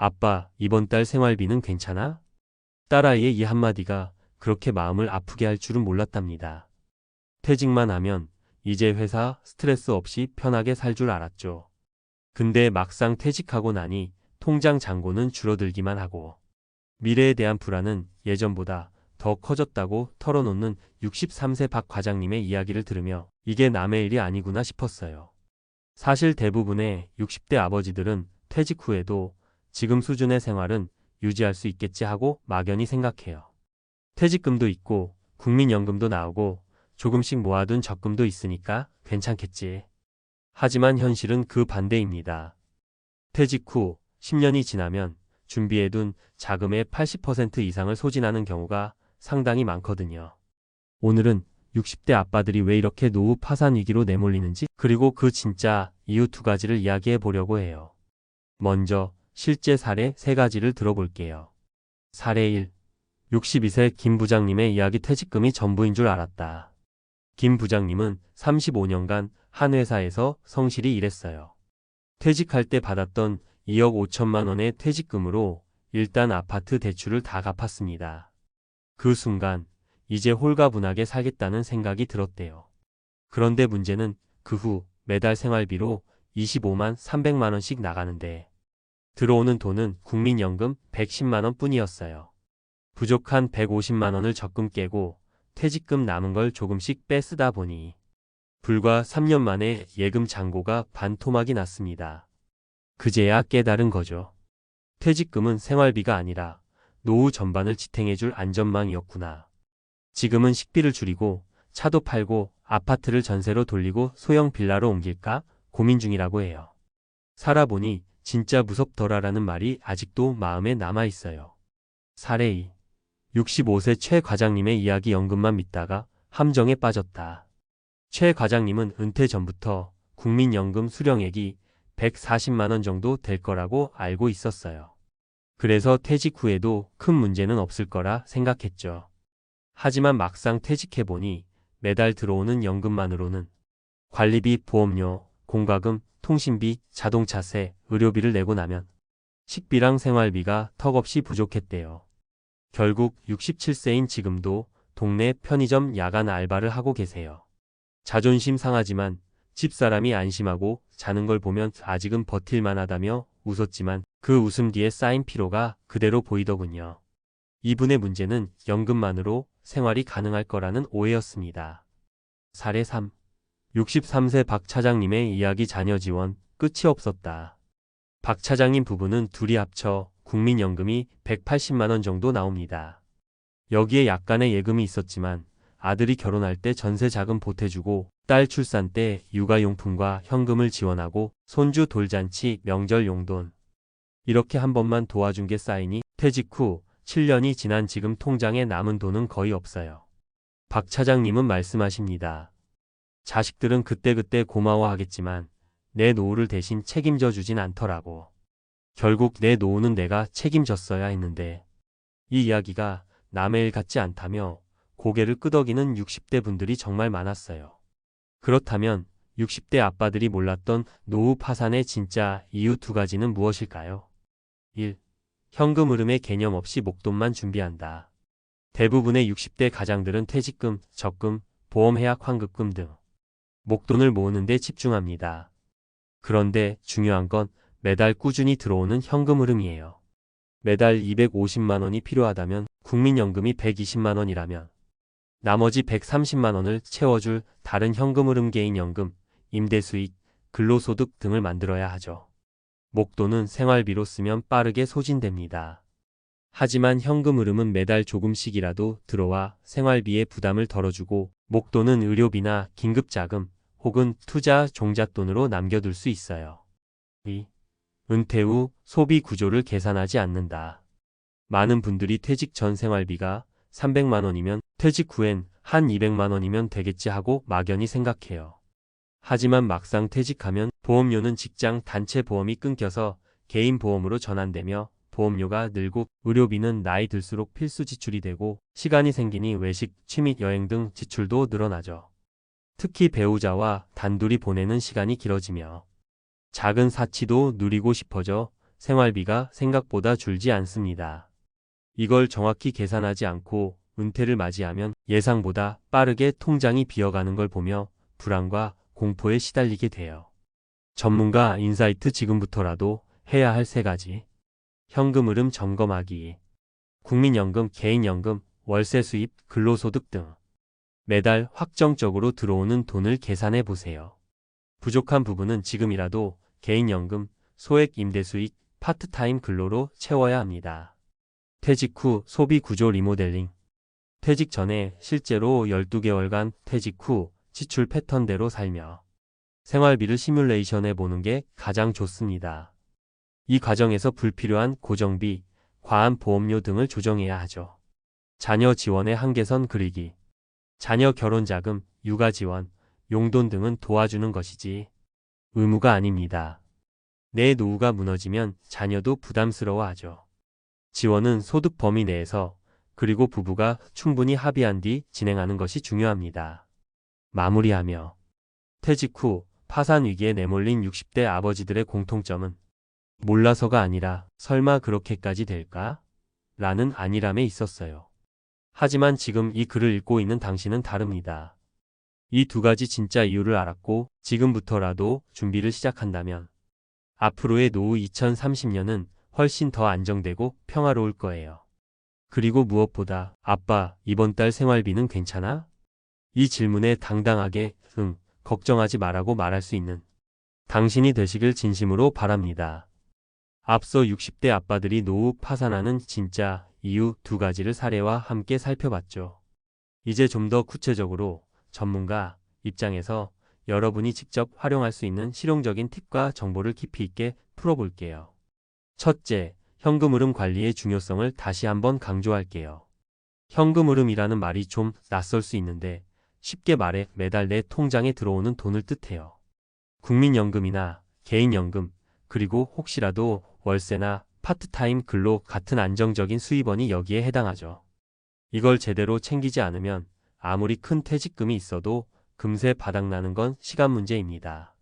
아빠, 이번 달 생활비는 괜찮아? 딸아이의 이 한마디가 그렇게 마음을 아프게 할 줄은 몰랐답니다. 퇴직만 하면 이제 회사 스트레스 없이 편하게 살 줄 알았죠. 근데 막상 퇴직하고 나니 통장 잔고는 줄어들기만 하고 미래에 대한 불안은 예전보다 더 커졌다고 털어놓는 63세 박 과장님의 이야기를 들으며 이게 남의 일이 아니구나 싶었어요. 사실 대부분의 60대 아버지들은 퇴직 후에도 지금 수준의 생활은 유지할 수 있겠지 하고 막연히 생각해요. 퇴직금도 있고 국민연금도 나오고 조금씩 모아둔 적금도 있으니까 괜찮겠지. 하지만 현실은 그 반대입니다. 퇴직 후 10년이 지나면 준비해둔 자금의 80% 이상을 소진하는 경우가 상당히 많거든요. 오늘은 60대 아빠들이 왜 이렇게 노후 파산 위기로 내몰리는지 그리고 그 진짜 이유 두 가지를 이야기해 보려고 해요. 먼저 실제 사례 세 가지를 들어볼게요. 사례 1. 62세 김 부장님의 이야기. 퇴직금이 전부인 줄 알았다. 김 부장님은 35년간 한 회사에서 성실히 일했어요. 퇴직할 때 받았던 2억 5천만 원의 퇴직금으로 일단 아파트 대출을 다 갚았습니다. 그 순간 이제 홀가분하게 살겠다는 생각이 들었대요. 그런데 문제는 그 후 매달 생활비로 25만 300만 원씩 나가는데 들어오는 돈은 국민연금 110만 원 뿐이었어요. 부족한 150만 원을 적금 깨고 퇴직금 남은 걸 조금씩 빼쓰다 보니 불과 3년 만에 예금 잔고가 반토막이 났습니다. 그제야 깨달은 거죠. 퇴직금은 생활비가 아니라 노후 전반을 지탱해줄 안전망이었구나. 지금은 식비를 줄이고 차도 팔고 아파트를 전세로 돌리고 소형 빌라로 옮길까 고민 중이라고 해요. 살아보니 진짜 무섭더라라는 말이 아직도 마음에 남아있어요. 사례 2. 65세 최 과장님의 이야기. 연금만 믿다가 함정에 빠졌다. 최 과장님은 은퇴 전부터 국민연금 수령액이 140만 원 정도 될 거라고 알고 있었어요. 그래서 퇴직 후에도 큰 문제는 없을 거라 생각했죠. 하지만 막상 퇴직해보니 매달 들어오는 연금만으로는 관리비, 보험료, 공과금, 통신비, 자동차세, 의료비를 내고 나면 식비랑 생활비가 턱없이 부족했대요. 결국 67세인 지금도 동네 편의점 야간 알바를 하고 계세요. 자존심 상하지만 집사람이 안심하고 자는 걸 보면 아직은 버틸만 하다며 웃었지만 그 웃음 뒤에 쌓인 피로가 그대로 보이더군요. 이분의 문제는 연금만으로 생활이 가능할 거라는 오해였습니다. 사례 3. 63세 박 차장님의 이야기. 자녀 지원 끝이 없었다. 박 차장님 부부는 둘이 합쳐 국민연금이 180만 원 정도 나옵니다. 여기에 약간의 예금이 있었지만 아들이 결혼할 때 전세 자금 보태주고 딸 출산 때 육아용품과 현금을 지원하고 손주 돌잔치 명절 용돈 이렇게 한 번만 도와준 게 쌓이니 퇴직 후 7년이 지난 지금 통장에 남은 돈은 거의 없어요. 박 차장님은 말씀하십니다. 자식들은 그때그때 고마워하겠지만 내 노후를 대신 책임져 주진 않더라고. 결국 내 노후는 내가 책임졌어야 했는데 이 이야기가 남의 일 같지 않다며 고개를 끄덕이는 60대 분들이 정말 많았어요. 그렇다면 60대 아빠들이 몰랐던 노후 파산의 진짜 이유 두 가지는 무엇일까요? 1. 현금 흐름의 개념 없이 목돈만 준비한다. 대부분의 60대 가장들은 퇴직금, 적금, 보험 해약 환급금 등 목돈을 모으는 데 집중합니다. 그런데 중요한 건 매달 꾸준히 들어오는 현금 흐름이에요. 매달 250만 원이 필요하다면 국민연금이 120만 원이라면 나머지 130만 원을 채워줄 다른 현금 흐름, 개인연금, 임대수익, 근로소득 등을 만들어야 하죠. 목돈은 생활비로 쓰면 빠르게 소진됩니다. 하지만 현금 흐름은 매달 조금씩이라도 들어와 생활비의 부담을 덜어주고 목돈은 의료비나 긴급자금 혹은 투자 종잣돈으로 남겨둘 수 있어요. 2. 은퇴 후 소비 구조를 계산하지 않는다. 많은 분들이 퇴직 전 생활비가 300만 원이면 퇴직 후엔 한 200만 원이면 되겠지 하고 막연히 생각해요. 하지만 막상 퇴직하면 보험료는 직장 단체 보험이 끊겨서 개인 보험으로 전환되며 보험료가 늘고 의료비는 나이 들수록 필수 지출이 되고 시간이 생기니 외식, 취미, 여행 등 지출도 늘어나죠. 특히 배우자와 단둘이 보내는 시간이 길어지며 작은 사치도 누리고 싶어져 생활비가 생각보다 줄지 않습니다. 이걸 정확히 계산하지 않고 은퇴를 맞이하면 예상보다 빠르게 통장이 비어가는 걸 보며 불안과 공포에 시달리게 돼요. 전문가 인사이트 지금부터라도 해야 할 3가지. 현금 흐름 점검하기. 국민연금, 개인연금, 월세 수입, 근로소득 등 매달 확정적으로 들어오는 돈을 계산해 보세요. 부족한 부분은 지금이라도 개인연금, 소액 임대수익, 파트타임 근로로 채워야 합니다. 퇴직 후 소비 구조 리모델링. 퇴직 전에 실제로 12개월간 퇴직 후 지출 패턴대로 살며 생활비를 시뮬레이션해 보는 게 가장 좋습니다. 이 과정에서 불필요한 고정비, 과한 보험료 등을 조정해야 하죠. 자녀 지원의 한계선 그리기. 자녀 결혼 자금, 육아 지원, 용돈 등은 도와주는 것이지 의무가 아닙니다. 내 노후가 무너지면 자녀도 부담스러워하죠. 지원은 소득 범위 내에서 그리고 부부가 충분히 합의한 뒤 진행하는 것이 중요합니다. 마무리하며 퇴직 후 파산 위기에 내몰린 60대 아버지들의 공통점은 몰라서가 아니라 설마 그렇게까지 될까? 라는 안일함에 있었어요. 하지만 지금 이 글을 읽고 있는 당신은 다릅니다. 이 2가지 진짜 이유를 알았고 지금부터라도 준비를 시작한다면 앞으로의 노후 2030년은 훨씬 더 안정되고 평화로울 거예요. 그리고 무엇보다 아빠, 이번 달 생활비는 괜찮아? 이 질문에 당당하게 응, 걱정하지 말라고 말할 수 있는 당신이 되시길 진심으로 바랍니다. 앞서 60대 아빠들이 노후 파산하는 진짜 이유 2가지를 사례와 함께 살펴봤죠. 이제 좀 더 구체적으로 전문가 입장에서 여러분이 직접 활용할 수 있는 실용적인 팁과 정보를 깊이 있게 풀어볼게요. 첫째, 현금 흐름 관리의 중요성을 다시 한번 강조할게요. 현금 흐름이라는 말이 좀 낯설 수 있는데 쉽게 말해 매달 내 통장에 들어오는 돈을 뜻해요. 국민연금이나 개인연금, 그리고 혹시라도 월세나 파트타임 근로 같은 안정적인 수입원이 여기에 해당하죠. 이걸 제대로 챙기지 않으면 아무리 큰 퇴직금이 있어도 금세 바닥나는 건 시간 문제입니다.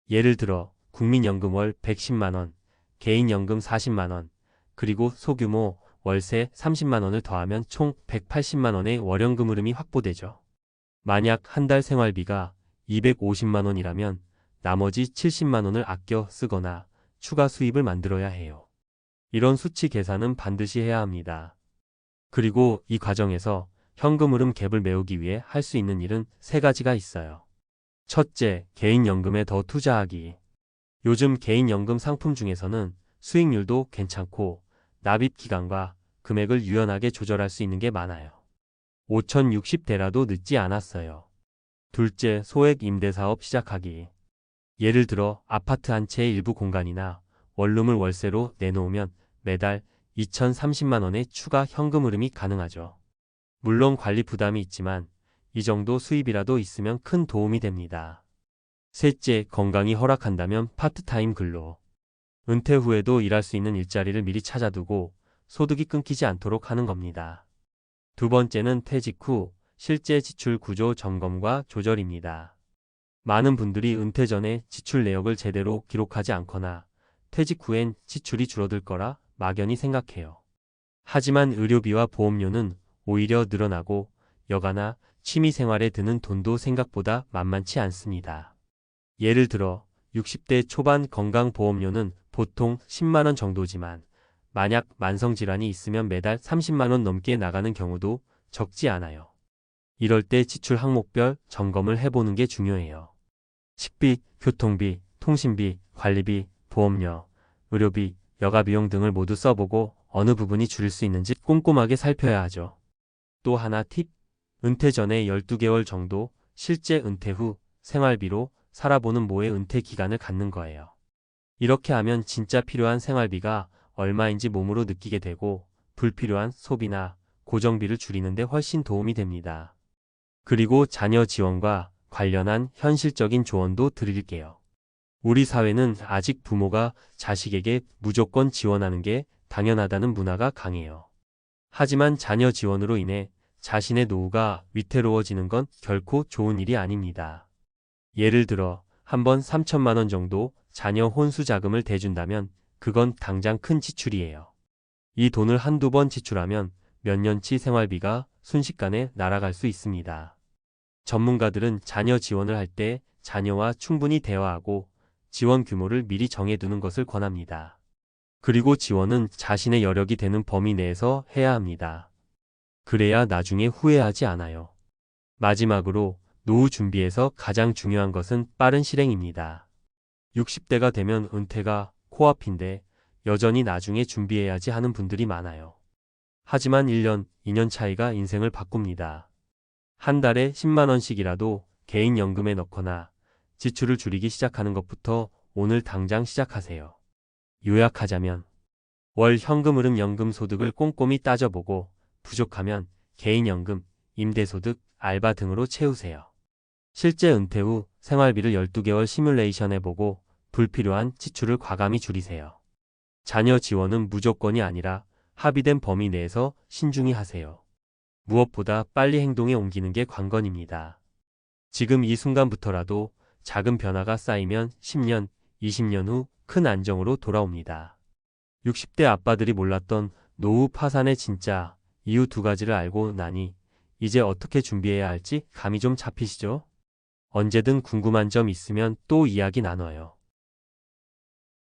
예를 들어 국민연금 월 110만원, 개인연금 40만원, 그리고 소규모 월세 30만원을 더하면 총 180만원의 월연금 흐름이 확보되죠. 만약 한 달 생활비가 250만원이라면 나머지 70만원을 아껴 쓰거나 추가 수입을 만들어야 해요. 이런 수치 계산은 반드시 해야 합니다. 그리고 이 과정에서 현금 흐름 갭을 메우기 위해 할 수 있는 일은 3가지가 있어요. 첫째, 개인연금에 더 투자하기. 요즘 개인연금 상품 중에서는 수익률도 괜찮고 납입 기간과 금액을 유연하게 조절할 수 있는 게 많아요. 5060대라도 늦지 않았어요. 둘째, 소액 임대사업 시작하기. 예를 들어 아파트 한 채의 일부 공간이나 원룸을 월세로 내놓으면 매달 2030만원의 추가 현금 흐름이 가능하죠. 물론 관리 부담이 있지만 이 정도 수입이라도 있으면 큰 도움이 됩니다. 셋째, 건강이 허락한다면 파트타임 근로. 은퇴 후에도 일할 수 있는 일자리를 미리 찾아두고 소득이 끊기지 않도록 하는 겁니다. 두 번째는 퇴직 후 실제 지출 구조 점검과 조절입니다. 많은 분들이 은퇴 전에 지출 내역을 제대로 기록하지 않거나 퇴직 후엔 지출이 줄어들 거라 막연히 생각해요. 하지만 의료비와 보험료는 오히려 늘어나고 여가나 취미 생활에 드는 돈도 생각보다 만만치 않습니다. 예를 들어 60대 초반 건강보험료는 보통 10만원 정도지만 만약 만성질환이 있으면 매달 30만원 넘게 나가는 경우도 적지 않아요. 이럴 때 지출 항목별 점검을 해보는 게 중요해요. 식비, 교통비, 통신비, 관리비, 보험료, 의료비, 여가비용 등을 모두 써보고 어느 부분이 줄일 수 있는지 꼼꼼하게 살펴야 하죠. 또 하나 팁, 은퇴 전에 12개월 정도 실제 은퇴 후 생활비로 살아보는 모의 은퇴 기간을 갖는 거예요. 이렇게 하면 진짜 필요한 생활비가 얼마인지 몸으로 느끼게 되고 불필요한 소비나 고정비를 줄이는 데 훨씬 도움이 됩니다. 그리고 자녀 지원과 관련한 현실적인 조언도 드릴게요. 우리 사회는 아직 부모가 자식에게 무조건 지원하는 게 당연하다는 문화가 강해요. 하지만 자녀 지원으로 인해 자신의 노후가 위태로워지는 건 결코 좋은 일이 아닙니다. 예를 들어 한 번 3천만 원 정도 자녀 혼수 자금을 대준다면 그건 당장 큰 지출이에요. 이 돈을 한두 번 지출하면 몇 년치 생활비가 순식간에 날아갈 수 있습니다. 전문가들은 자녀 지원을 할 때 자녀와 충분히 대화하고 지원 규모를 미리 정해두는 것을 권합니다. 그리고 지원은 자신의 여력이 되는 범위 내에서 해야 합니다. 그래야 나중에 후회하지 않아요. 마지막으로 노후 준비에서 가장 중요한 것은 빠른 실행입니다. 60대가 되면 은퇴가 코앞인데 여전히 나중에 준비해야지 하는 분들이 많아요. 하지만 1년, 2년 차이가 인생을 바꿉니다. 한 달에 10만 원씩이라도 개인연금에 넣거나 지출을 줄이기 시작하는 것부터 오늘 당장 시작하세요. 요약하자면 월 현금 흐름 연금 소득을 꼼꼼히 따져보고 부족하면 개인연금, 임대소득, 알바 등으로 채우세요. 실제 은퇴 후 생활비를 12개월 시뮬레이션해보고 불필요한 지출을 과감히 줄이세요. 자녀 지원은 무조건이 아니라 합의된 범위 내에서 신중히 하세요. 무엇보다 빨리 행동에 옮기는 게 관건입니다. 지금 이 순간부터라도 작은 변화가 쌓이면 10년, 20년 후 큰 안정으로 돌아옵니다. 60대 아빠들이 몰랐던 노후 파산의 진짜 이유 두 가지를 알고 나니 이제 어떻게 준비해야 할지 감이 좀 잡히시죠? 언제든 궁금한 점 있으면 또 이야기 나눠요.